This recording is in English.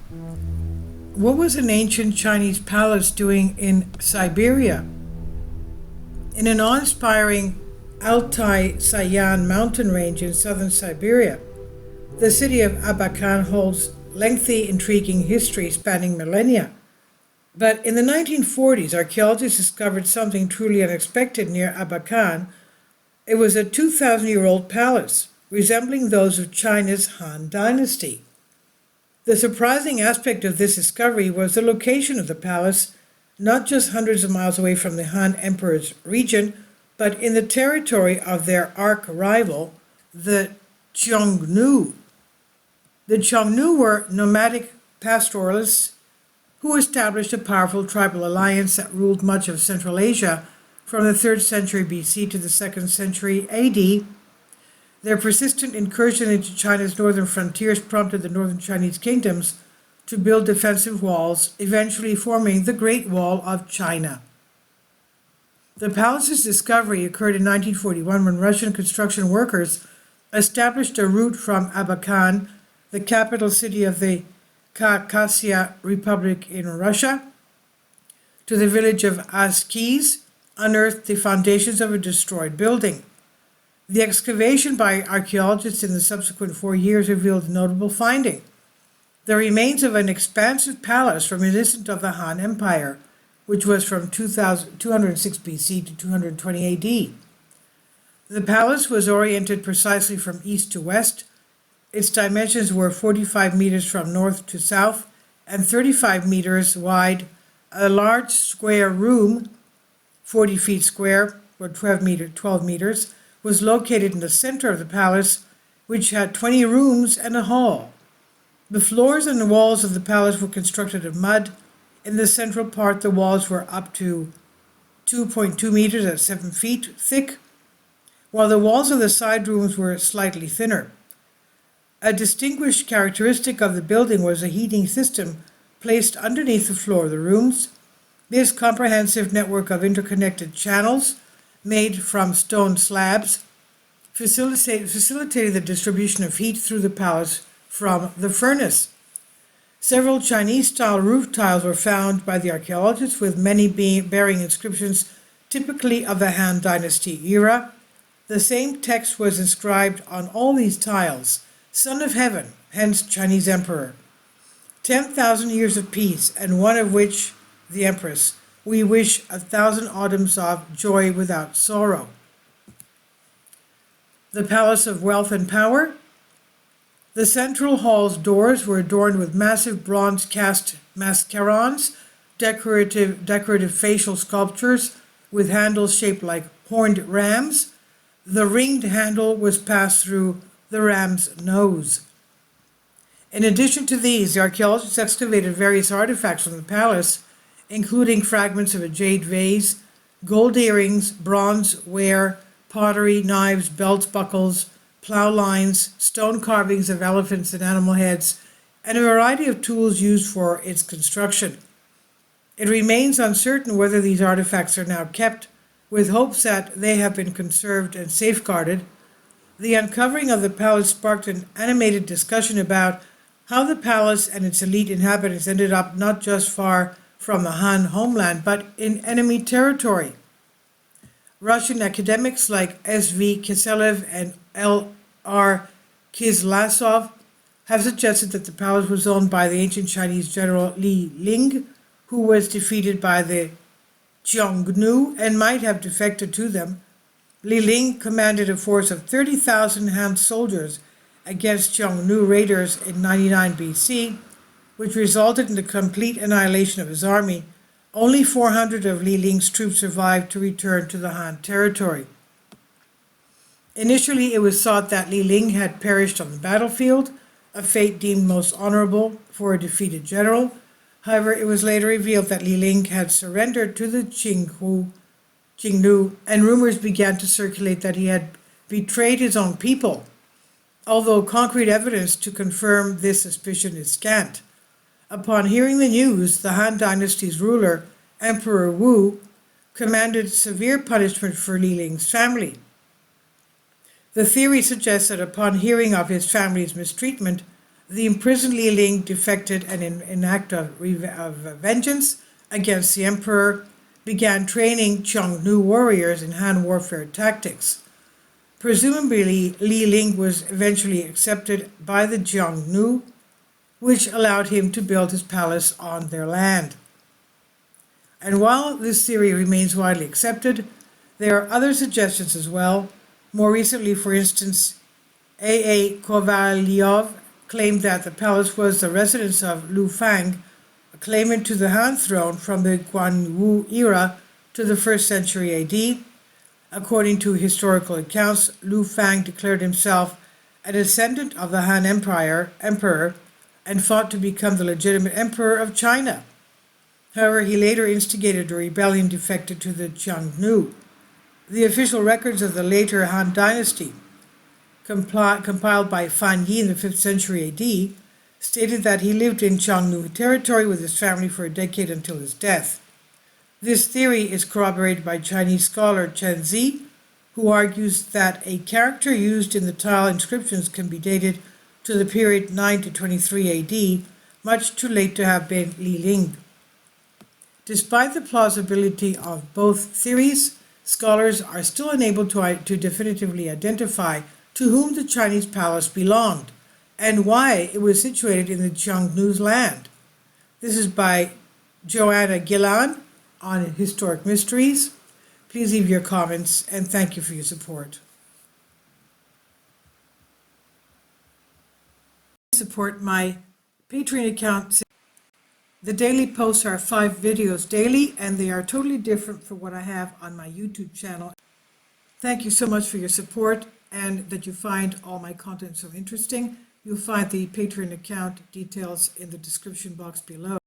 What was an ancient Chinese palace doing in Siberia? In an awe-inspiring Altai Sayan mountain range in southern Siberia, the city of Abakan holds lengthy, intriguing history spanning millennia. But in the 1940s, archaeologists discovered something truly unexpected near Abakan. It was a 2,000-year-old palace, resembling those of China's Han Dynasty. The surprising aspect of this discovery was the location of the palace, not just hundreds of miles away from the Han Emperor's region, but in the territory of their arch rival, the Xiongnu. The Xiongnu were nomadic pastoralists who established a powerful tribal alliance that ruled much of Central Asia from the 3rd century BC to the 2nd century AD. Their persistent incursion into China's northern frontiers prompted the northern Chinese kingdoms to build defensive walls, eventually forming the Great Wall of China. The palace's discovery occurred in 1941 when Russian construction workers established a route from Abakan, the capital city of the Khakassia Republic in Russia, to the village of Askiz, unearthed the foundations of a destroyed building. The excavation by archaeologists in the subsequent 4 years revealed a notable finding: the remains of an expansive palace reminiscent of the Han Empire, which was from 206 BC to 220 AD. The palace was oriented precisely from east to west. Its dimensions were 45 meters from north to south and 35 meters wide. A large square room, 40 feet square, or 12 meters, was located in the center of the palace, which had 20 rooms and a hall. The floors and the walls of the palace were constructed of mud. In the central part, the walls were up to 2.2 meters at 7 feet thick, while the walls of the side rooms were slightly thinner. A distinguished characteristic of the building was a heating system placed underneath the floor of the rooms. This comprehensive network of interconnected channels, made from stone slabs, facilitated the distribution of heat through the palace from the furnace. Several Chinese-style roof tiles were found by the archaeologists, with many bearing inscriptions typically of the Han Dynasty era. The same text was inscribed on all these tiles: Son of Heaven, hence Chinese Emperor. 10,000 years of peace, and one of which, the Empress, we wish 1,000 autumns of joy without sorrow. The Palace of Wealth and Power. The central hall's doors were adorned with massive bronze cast mascarons, decorative facial sculptures with handles shaped like horned rams. The ringed handle was passed through the ram's nose. In addition to these, the archaeologists excavated various artifacts from the palace, including fragments of a jade vase, gold earrings, bronze ware, pottery, knives, belts, buckles, plow lines, stone carvings of elephants and animal heads, and a variety of tools used for its construction. It remains uncertain whether these artifacts are now kept, with hopes that they have been conserved and safeguarded. The uncovering of the palace sparked an animated discussion about how the palace and its elite inhabitants ended up not just far from the Han homeland, but in enemy territory. Russian academics like S.V. Kiselev and L.R. Kizlasov have suggested that the palace was owned by the ancient Chinese general Li Ling, who was defeated by the Xiongnu and might have defected to them. Li Ling commanded a force of 30,000 Han soldiers against Xiongnu raiders in 99 BC, which resulted in the complete annihilation of his army. Only 400 of Li Ling's troops survived to return to the Han territory. Initially, it was thought that Li Ling had perished on the battlefield, a fate deemed most honorable for a defeated general. However, it was later revealed that Li Ling had surrendered to the Qingnu, and rumors began to circulate that he had betrayed his own people, although concrete evidence to confirm this suspicion is scant. Upon hearing the news, the Han Dynasty's ruler, Emperor Wu, commanded severe punishment for Li Ling's family. The theory suggests that upon hearing of his family's mistreatment, The imprisoned Li Ling defected and in an act of vengeance against the emperor began training Xiongnu warriors in Han warfare tactics. Presumably, Li Ling was eventually accepted by the Xiongnu, which allowed him to build his palace on their land. And while this theory remains widely accepted, there are other suggestions as well. More recently, for instance, A.A. Kovalyov claimed that the palace was the residence of Lu Fang, a claimant to the Han throne from the Guanwu era to the 1st century AD. According to historical accounts, Lu Fang declared himself a descendant of the Han emperor, and fought to become the legitimate emperor of China. However, he later instigated a rebellion, defected to the Xiongnu. The official records of the later Han dynasty, compiled by Fan Yi in the 5th century AD, stated that he lived in Xiongnu territory with his family for a decade until his death. This theory is corroborated by Chinese scholar Chen Zi, who argues that a character used in the tile inscriptions can be dated to the period 9 to 23 AD, much too late to have been Li Ling. Despite the plausibility of both theories, scholars are still unable to definitively identify to whom the Chinese palace belonged and why it was situated in the Xiongnu's land. This is by Joanna Gillan on Historic Mysteries. Please leave your comments and thank you for your support. Support my Patreon account. The daily posts are 5 videos daily, and they are totally different from what I have on my YouTube channel. Thank you so much for your support and that you find all my content so interesting. You'll find the Patreon account details in the description box below.